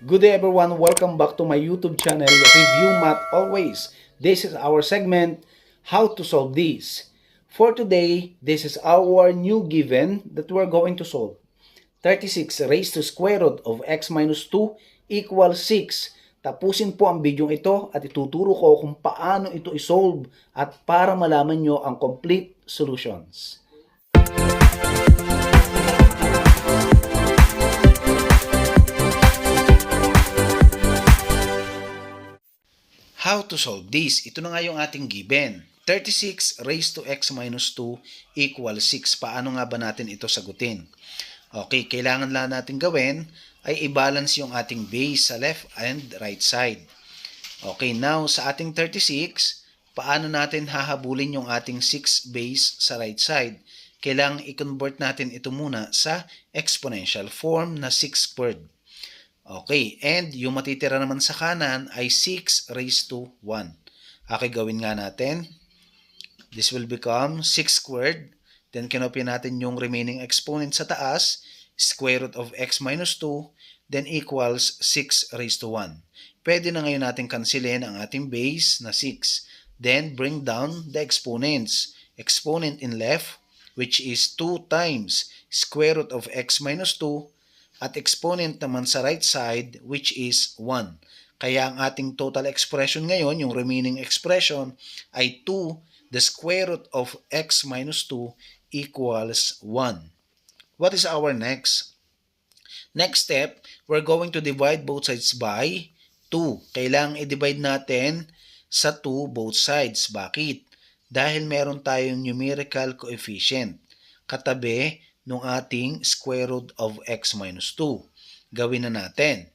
Good day everyone, welcome back to my YouTube channel, Review Math Always. This is our segment, How to Solve This. For today, this is our new given that we're going to solve. 36 raised to square root of x minus 2 equals 6. Tapusin po ang video ito at ituturo ko kung paano ito isolve at para malaman nyo ang complete solutions. How to solve this? Ito na nga yung ating given. 36 raised to x minus 2 equals 6. Paano nga ba natin ito sagutin? Okay, kailangan lang natin gawin ay i-balance yung ating base sa left and right side. Okay, now sa ating 36, paano natin hahabulin yung ating 6 base sa right side? Kailangan i-convert natin ito muna sa exponential form na 6 squared. Okay, and yung matitira naman sa kanan ay 6 raised to 1. Okay, gawin nga natin. This will become 6 squared. Then kinopya natin yung remaining exponent sa taas, square root of x minus 2, then equals 6 raised to 1. Pwede na ngayon natin kansilin ang ating base na 6. Then bring down the exponents. Exponent in left, which is 2 times square root of x minus 2, at exponent naman sa right side, which is 1. Kaya ang ating total expression ngayon, yung remaining expression, ay 2, the square root of x minus 2 equals 1. What is our next? Next step, we're going to divide both sides by 2. Kailangang i-divide natin sa 2 both sides. Bakit? Dahil meron tayong numerical coefficient katabi nung ating square root of x minus 2. Gawin na natin.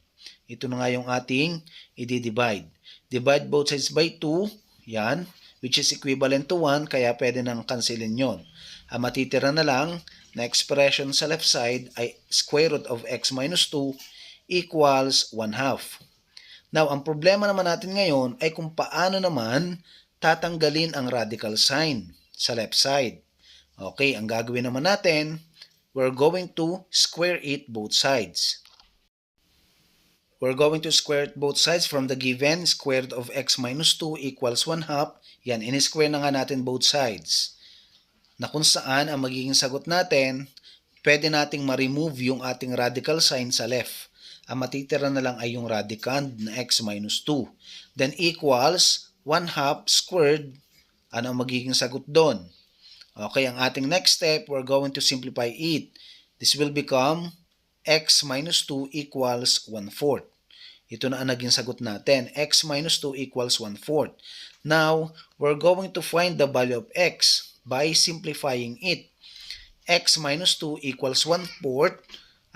Ito na nga yung ating i-divide. Divide both sides by 2, yan, which is equivalent to 1, kaya pwede nang cancelin yon. Ang matitira na lang na expression sa left side ay square root of x minus 2 equals 1 half. Now, ang problema naman natin ngayon ay kung paano naman tatanggalin ang radical sign sa left side. Okay, ang gagawin naman natin, we're going to square it both sides. We're going to square it both sides from the given square root of x minus 2 equals 1 half. Yan, in-square na nga natin both sides. Na kung saan ang magiging sagot natin, pwede nating ma-remove yung ating radical sign sa left. Ang matitira na lang ay yung radicand na x minus 2. Then equals 1 half squared. Ano ang magiging sagot doon? Okay, ang ating next step, we're going to simplify it. This will become x minus 2 equals 1/4. Ito na ang naging sagot natin. X minus 2 equals 1/4. Now, we're going to find the value of x by simplifying it. X minus 2 equals 1/4.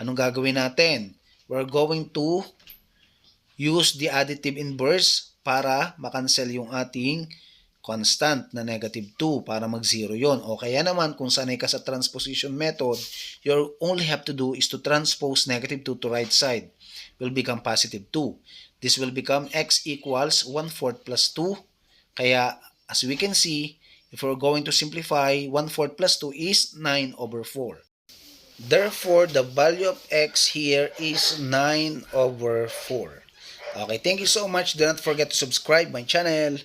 Anong gagawin natin? We're going to use the additive inverse para makancel yung ating constant na negative 2 para mag-0 yon. O kaya naman kung sanay ka sa transposition method, you only have to do is to transpose negative 2 to right side. Will become positive 2. This will become x equals 1/4 plus 2. Kaya as we can see, if we're going to simplify, 1/4 plus 2 is 9/4. Therefore, the value of x here is 9/4. Okay, thank you so much. Do not forget to subscribe my channel.